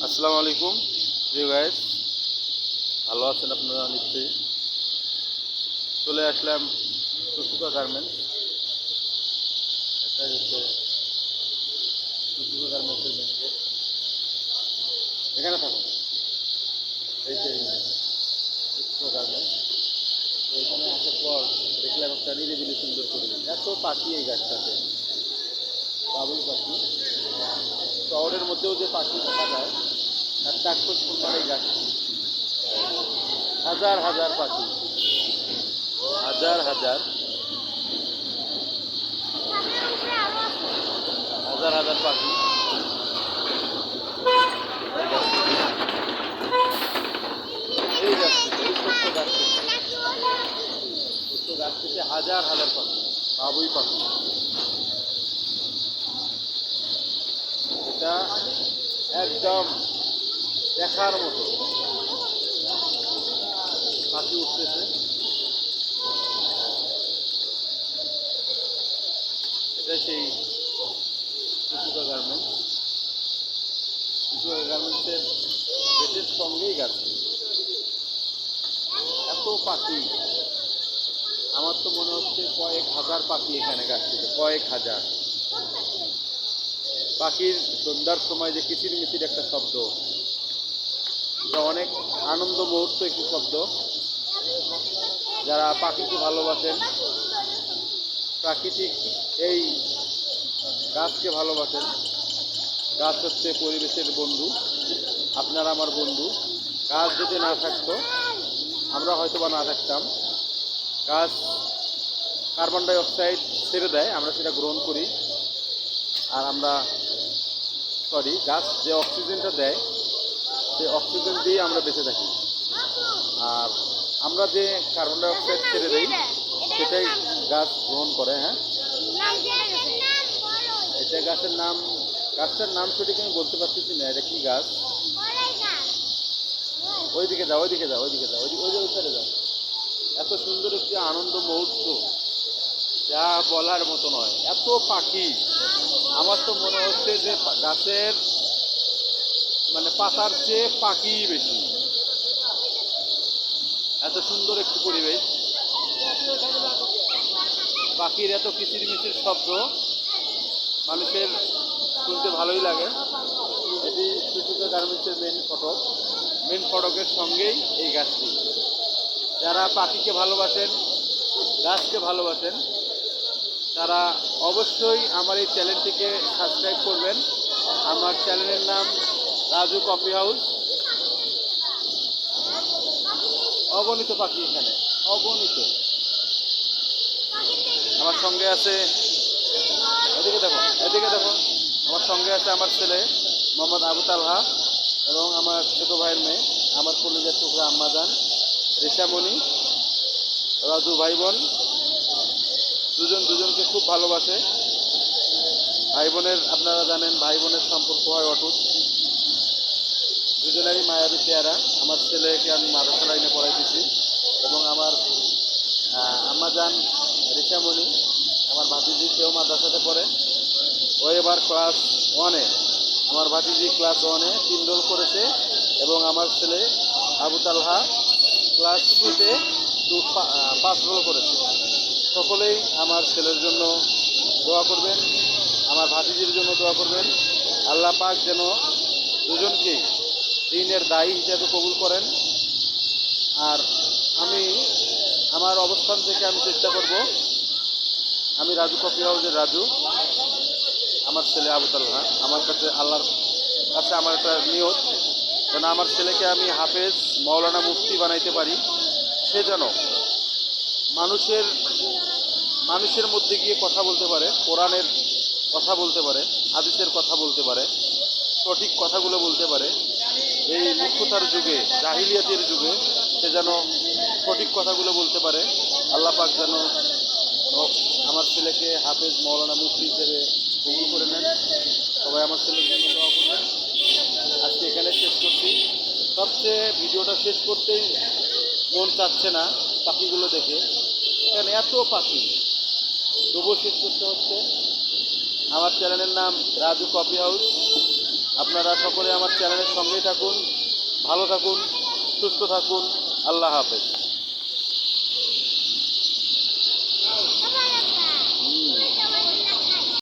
আসসালামু আলাইকুম প্রিয় গাইস, ভালো আছেন আপনারা নিশ্চয়ই। চলে আসলাম সুসুকা গার্মেন্টস। এটা হচ্ছে সুসুকা গার্মেন্টসের মেন গেট। এখানে থাকুন, এই যে সুসুকা গার্মেন্টস। তো এখানে আসার পর দেখলাম একটা নিরিবিলি সুন্দর পরিবেশ, এত পাখি এই গাছটাতে, বাবুই পাখি। শহরের মধ্যেও যে পাখি দেখা যায় তার চাক্ষুষ সুন্দর এই গাছটি। হাজার হাজার পাখি, হাজার হাজার হাজার হাজার পাখি এই গাছ থেকে, এই ছোট্ট গাছ থেকে, ছোট্ট গাছ থেকে হাজার হাজার পাখি, বাবুই পাখি। এটা একদম দেখার মতো পাখি উঠতেছে। এটা সেই সুসুকা গার্মেন্টস। সুসুকা গার্মেন্টসের গেটের সঙ্গেই গাছটি। এত পাখি, আমার তো মনে হচ্ছে কয়েক হাজার পাখি এখানে গাছটিতে, কয়েক হাজার পাখির সন্ধ্যার সময় যে কিচিরমিচির একটা শব্দ, এটা অনেক আনন্দ মুহূর্ত একটি শব্দ। যারা পাখিকে ভালোবাসেন, প্রাকৃতিক এই গাছকে ভালোবাসেন, গাছ হচ্ছে পরিবেশের বন্ধু, আপনারা আমার বন্ধু। গাছ যদি না থাকতো আমরা হয়তো বা না থাকতাম। গাছ কার্বন ডাই অক্সাইড ছেড়ে দেয়, আমরা সেটা গ্রহণ করি। আর গাছ যে অক্সিজেনটা দেয়, সেই অক্সিজেন দিয়ে আমরা বেঁচে থাকি। আর আমরা যে কার্বন ডাই অক্সাইড ছেড়ে দেই, সেটাই গাছ গ্রহণ করে। হ্যাঁ, এটা গাছটার নাম সঠিক আমি বলতে পারতেছি না। এটা কি গাছ? ওইদিকে যাও, ওইদিকে যাও, ওইদিকে যাও, ওই সাইডে যাও। এত সুন্দর একটি আনন্দ মুহূর্ত, যা বলার মতো নয়। এত পাখি, আমার তো মনে হচ্ছে যে গাছের পাতার চেয়ে পাখি বেশি। এত সুন্দর একটি পরিবেশ, পাখির এত কিচিরমিচির শব্দ মানুষের শুনতে ভালোই লাগে। এটি সুসুকা গার্মেন্টসের মেন ফটকের সঙ্গেই এই গাছটি। যারা পাখিকে ভালোবাসেন, গাছকে ভালোবাসেন, তারা অবশ্যই আমার এই চ্যানেলটিকে সাবস্ক্রাইব করবেন। আমার চ্যানেলের নাম রাজু কফি হাউস। অগণিত পাখি এখানে, অগণিত। আমার সঙ্গে আছে, এদিকে দেখো, এদিকে দেখো, আমার সঙ্গে আছে আমার ছেলে মোহাম্মদ আবু তালহা এবং আমার ছোট ভাইয়ের মেয়ে, আমার কলেজের টুকরা আম্মাজান রেশামণি। রাজু ভাই বোন দুজনকে খুব ভালোবাসে। ভাই বোনের, আপনারা জানেন, ভাই বোনের সম্পর্ক হয় অটুট। দুজনেরই মায়াবী চেহারা। আমার ছেলেকে আমি মাদ্রাসা লাইনে পড়াইতেছি এবং আমার আম্মাজান রেশামণি, আমার ভাতিজি, কেউ মাদ্রাসাতে পড়ে। ও এবার ক্লাস 1-এ, আমার ভাতিজি ক্লাস 1-এ 3 রোল করেছে এবং আমার ছেলে আবু তালহা ক্লাস 2-তে 5 রোল করেছে। সকলেই আমার ছেলের জন্য দোয়া করবেন, আমার ভাতিজির জন্য দোয়া করবেন। আল্লাহ পাক যেন দুজনকেই দিনের দায়ী হিসেবে কবুল করেন। আর আমি আমার অবস্থান থেকে আমি চেষ্টা করব, আমি রাজু কফি হাউসের রাজু, আমার ছেলে আবু তালহা, আমার কাছে আল্লাহর কাছে আমার একটা নিয়ত, যেন আমার ছেলেকে আমি হাফেজ, মাওলানা, মুফতি বানাইতে পারি। সে যেন মানুষের মধ্যে গিয়ে কথা বলতে পারে, কোরআনের কথা বলতে পারে, হাদিসের কথা বলতে পারে, সঠিক কথাগুলো বলতে পারে। এই মূর্খতার যুগে, জাহিলিয়াতের যুগে সে যেন সঠিক কথাগুলো বলতে পারে। আল্লাহ পাক যেন আমার ছেলেকে হাফেজ, মাওলানা, মুফতি হিসেবে কবুল করে নেন। সবাই আমার ছেলের জন্য দোয়া করবেন। আজকে এখানে শেষ করছি। সবচেয়ে ভিডিওটা শেষ করতেই মন চাচ্ছে না পাখিগুলো দেখে। এখানে এত পাখি, তবুও শেষ করতে হচ্ছে। আমার চ্যানেলের নাম রাজু কফি হাউস। আপনারা সকলে আমার চ্যানেলের সঙ্গেই থাকুন, ভালো থাকুন, সুস্থ থাকুন। আল্লাহ হাফেজ।